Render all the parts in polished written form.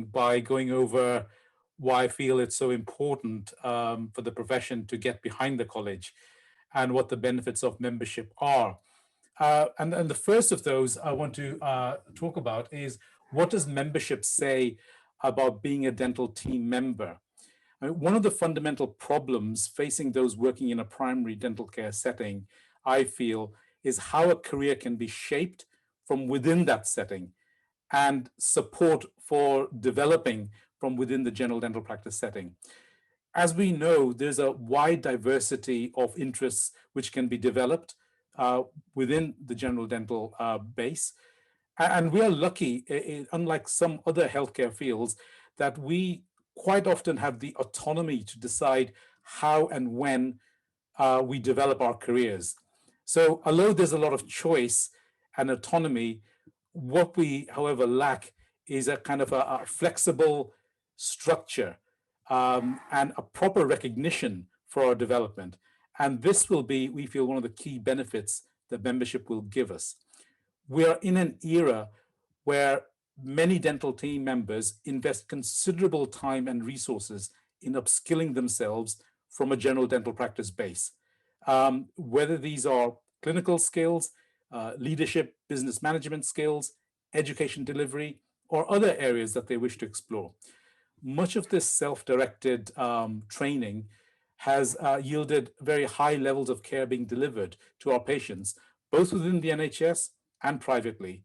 by going over why I feel it's so important for the profession to get behind the college and what the benefits of membership are. And the first of those I want to talk about is, what does membership say about being a dental team member? I mean, one of the fundamental problems facing those working in a primary dental care setting, I feel, is how a career can be shaped from within that setting, and support for developing from within the general dental practice setting. As we know, there's a wide diversity of interests which can be developed within the general dental base. And we are lucky, unlike some other healthcare fields, that we quite often have the autonomy to decide how and when we develop our careers. So although there's a lot of choice and autonomy, what we, however, lack is a kind of a flexible structure and a proper recognition for our development. And this will be, we feel, one of the key benefits that membership will give us. We are in an era where many dental team members invest considerable time and resources in upskilling themselves from a general dental practice base. Whether these are clinical skills, leadership, business management skills, education delivery, or other areas that they wish to explore. Much of this self-directed training has yielded very high levels of care being delivered to our patients, both within the NHS and privately,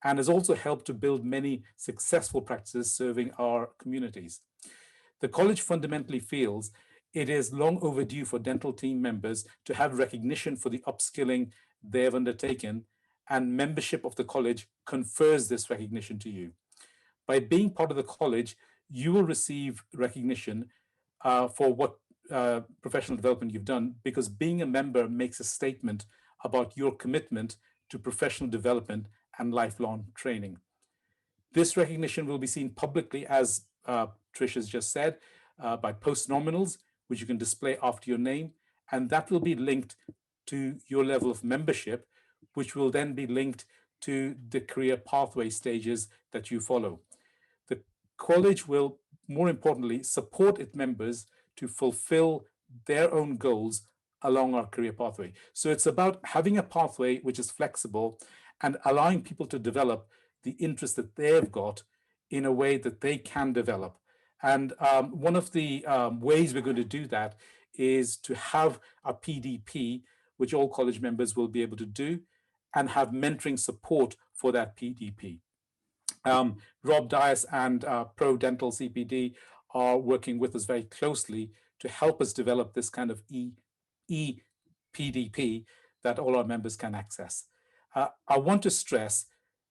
and has also helped to build many successful practices serving our communities. The college fundamentally feels it is long overdue for dental team members to have recognition for the upskilling they have undertaken, and membership of the college confers this recognition to you. By being part of the college, you will receive recognition for what professional development you've done, because being a member makes a statement about your commitment to professional development and lifelong training. This recognition will be seen publicly, as Trish has just said, by post-nominals, which you can display after your name, and that will be linked to your level of membership, which will then be linked to the career pathway stages that you follow. The college will, more importantly, support its members to fulfill their own goals along our career pathway. So it's about having a pathway which is flexible and allowing people to develop the interest that they've got in a way that they can develop. And one of the ways we're going to do that is to have a PDP, which all college members will be able to do, and have mentoring support for that PDP. Rob Dias and Pro Dental CPD are working with us very closely to help us develop this kind of e-PDP that all our members can access. I want to stress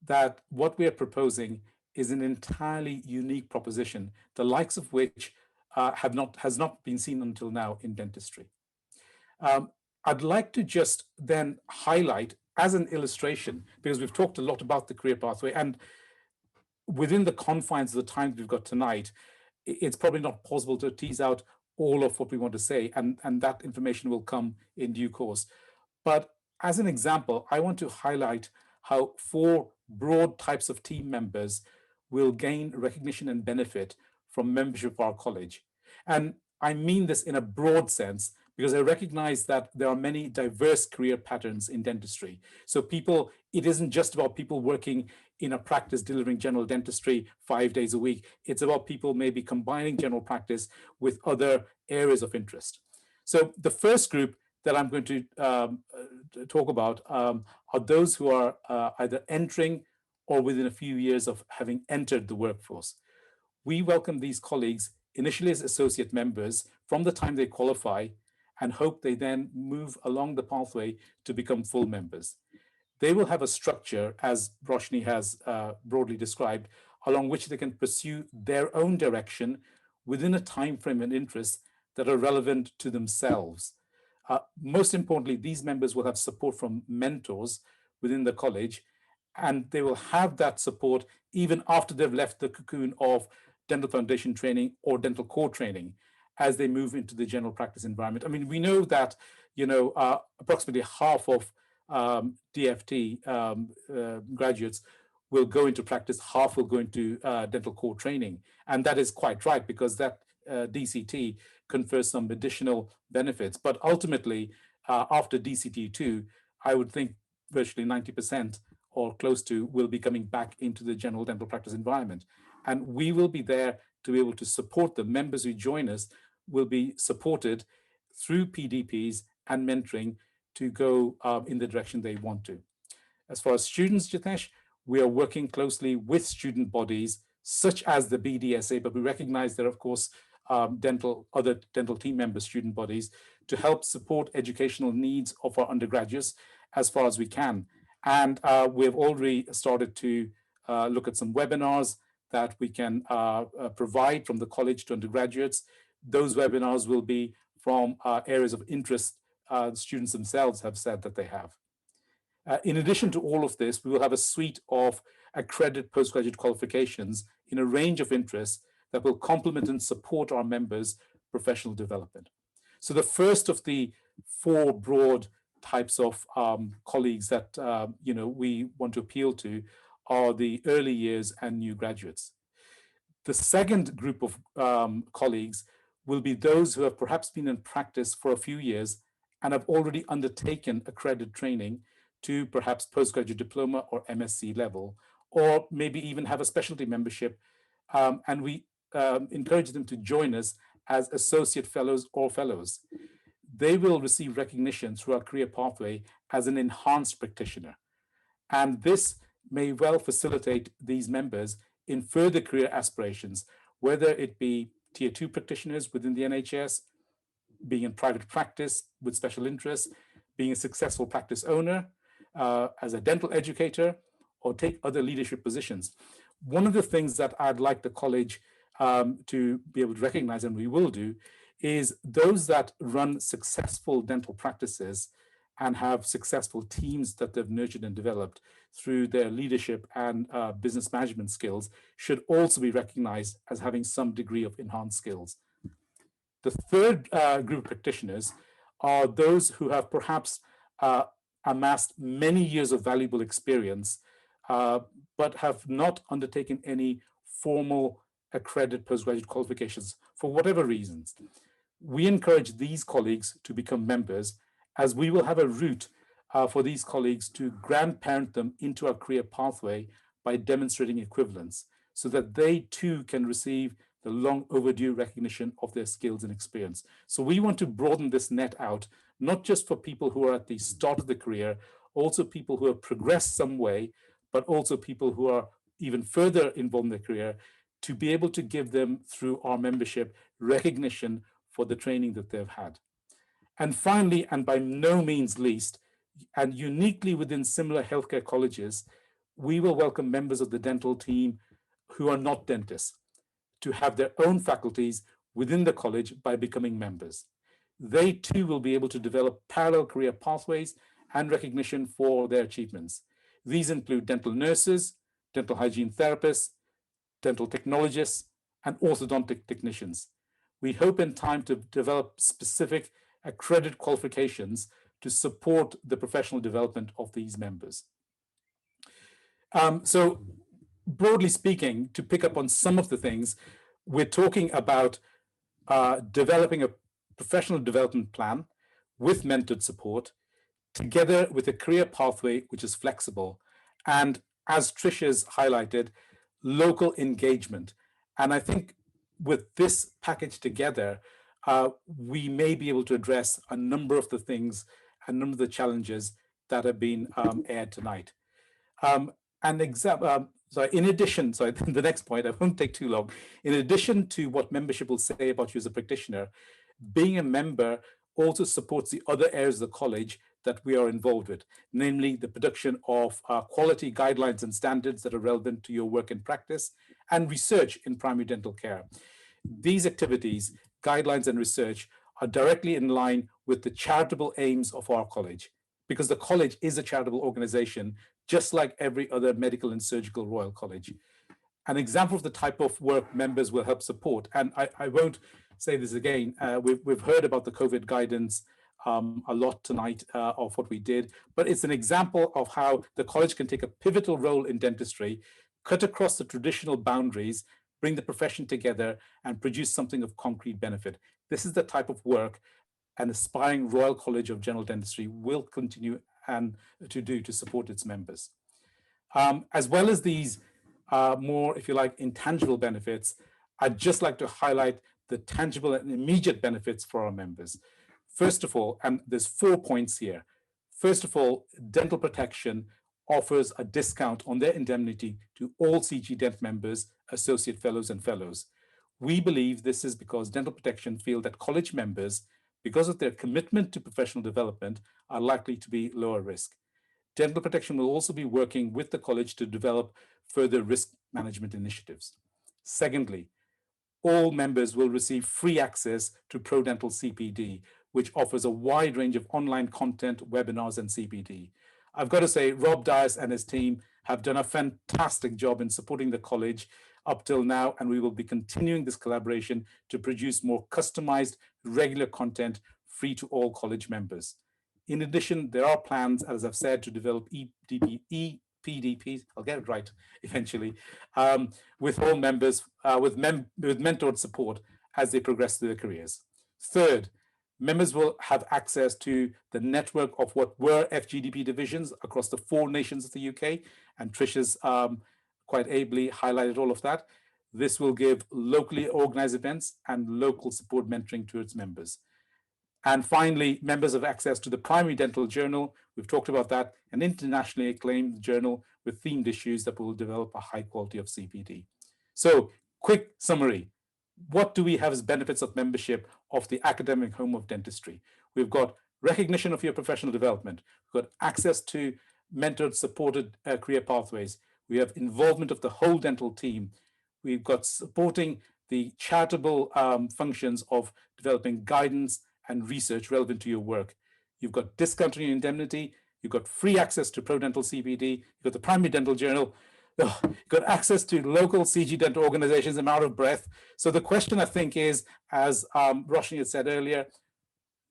that what we are proposing is an entirely unique proposition, the likes of which has not been seen until now in dentistry. I'd like to just then highlight as an illustration, because we've talked a lot about the career pathway, and within the confines of the time we've got tonight, it's probably not possible to tease out all of what we want to say, and that information will come in due course. But as an example, I want to highlight how 4 broad types of team members will gain recognition and benefit from membership of our college. And I mean this in a broad sense, because I recognize that there are many diverse career patterns in dentistry. So it isn't just about people working in a practice delivering general dentistry 5 days a week. It's about people maybe combining general practice with other areas of interest. So the first group that I'm going to talk about are those who are either entering or within a few years of having entered the workforce. We welcome these colleagues initially as associate members from the time they qualify, and hope they then move along the pathway to become full members. They will have a structure, as Roshni has broadly described, along which they can pursue their own direction within a time frame and interests that are relevant to themselves. Most importantly, these members will have support from mentors within the college, and they will have that support even after they've left the cocoon of dental foundation training or dental core training, as they move into the general practice environment. I mean, we know that, approximately half of DFT graduates will go into practice, half will go into dental core training. And that is quite right, because that DCT confers some additional benefits. But ultimately, after DCT2, I would think virtually 90% or close to will be coming back into the general dental practice environment. And we will be there to be able to support the members who join us will be supported through PDPs and mentoring to go in the direction they want to. As far as students, Jitesh, we are working closely with student bodies such as the BDSA, but we recognize there are, of course, other dental team member student bodies to help support educational needs of our undergraduates as far as we can. And we have already started to look at some webinars that we can provide from the college to undergraduates. Those webinars will be from areas of interest students themselves have said that they have. In addition to all of this, we will have a suite of accredited postgraduate qualifications in a range of interests that will complement and support our members' professional development. So the first of the four broad types of colleagues that we want to appeal to are the early years and new graduates. The second group of colleagues will be those who have perhaps been in practice for a few years and have already undertaken accredited training to perhaps postgraduate diploma or MSc level, or maybe even have a specialty membership. And we encourage them to join us as associate fellows or fellows. They will receive recognition through our career pathway as an enhanced practitioner. And this may well facilitate these members in further career aspirations, whether it be tier 2 practitioners within the NHS, being in private practice with special interests, being a successful practice owner, as a dental educator, or take other leadership positions. One of the things that I'd like the college to be able to recognize, and we will do, is those that run successful dental practices and have successful teams that they've nurtured and developed through their leadership and business management skills should also be recognized as having some degree of enhanced skills. The third group of practitioners are those who have perhaps amassed many years of valuable experience, but have not undertaken any formal accredited postgraduate qualifications for whatever reasons. We encourage these colleagues to become members, as we will have a route for these colleagues to grandparent them into our career pathway by demonstrating equivalence, so that they too can receive the long overdue recognition of their skills and experience. So we want to broaden this net out, not just for people who are at the start of the career, also people who have progressed some way, but also people who are even further involved in their career, to be able to give them, through our membership, recognition for the training that they've had. And finally, and by no means least, and uniquely within similar healthcare colleges, we will welcome members of the dental team who are not dentists to have their own faculties within the college by becoming members. They too will be able to develop parallel career pathways and recognition for their achievements. These include dental nurses, dental hygiene therapists, dental technologists, and orthodontic technicians. We hope in time to develop specific accredited qualifications to support the professional development of these members. So broadly speaking, to pick up on some of the things, we're talking about developing a professional development plan with mentored support, together with a career pathway which is flexible, and, as Trish has highlighted, local engagement. And I think with this package together, we may be able to address a number of the things, a number of the challenges that have been aired tonight. In addition, the next point, I won't take too long. In addition to what membership will say about you as a practitioner, being a member also supports the other areas of the college that we are involved with, namely the production of quality guidelines and standards that are relevant to your work and practice, and research in primary dental care. These activities, guidelines and research, are directly in line with the charitable aims of our college, because the college is a charitable organization, just like every other medical and surgical royal college. An example of the type of work members will help support, and I won't say this again, we've heard about the COVID guidance a lot tonight of what we did, but it's an example of how the college can take a pivotal role in dentistry, cut across the traditional boundaries, bring the profession together, and produce something of concrete benefit. This is the type of work an aspiring Royal College of General Dentistry will continue and to do to support its members. As well as these more, if you like, intangible benefits, I'd just like to highlight the tangible and immediate benefits for our members. First of all, and there's 4 points here. First of all, dental protection offers a discount on their indemnity to all CGDent members, associate fellows, and fellows. We believe this is because dental protection feel that college members, because of their commitment to professional development, are likely to be lower risk. Dental protection will also be working with the college to develop further risk management initiatives. Secondly, all members will receive free access to ProDental CPD, which offers a wide range of online content, webinars, and CPD. I've got to say, Rob Dias and his team have done a fantastic job in supporting the college up till now, and we will be continuing this collaboration to produce more customized, regular content free to all college members. In addition, there are plans, as I've said, to develop EPDPs, I'll get it right eventually, with all members, with mentored support as they progress through their careers. Third, members will have access to the network of what were FGDP divisions across the 4 nations of the UK, and Tricia's quite ably highlighted all of that. This will give locally organized events and local support mentoring to its members. And finally, members have access to the Primary Dental Journal. We've talked about that, an internationally acclaimed journal with themed issues that will develop a high quality of CPD. So, quick summary. What do we have as benefits of membership of the academic home of dentistry? We've got recognition of your professional development. We've got access to mentored, supported career pathways. We have involvement of the whole dental team. We've got supporting the charitable functions of developing guidance and research relevant to your work. You've got discount on your indemnity. You've got free access to ProDental CPD. You've got the Primary Dental Journal. You've got access to local CGDent organizations. I'm out of breath. So the question, I think, is, as Roshni had said earlier,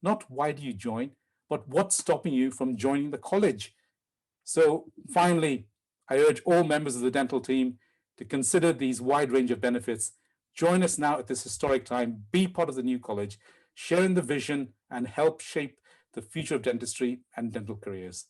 not why do you join, but what's stopping you from joining the college? So finally, I urge all members of the dental team to consider these wide range of benefits. Join us now at this historic time. Be part of the new college, share in the vision, and help shape the future of dentistry and dental careers.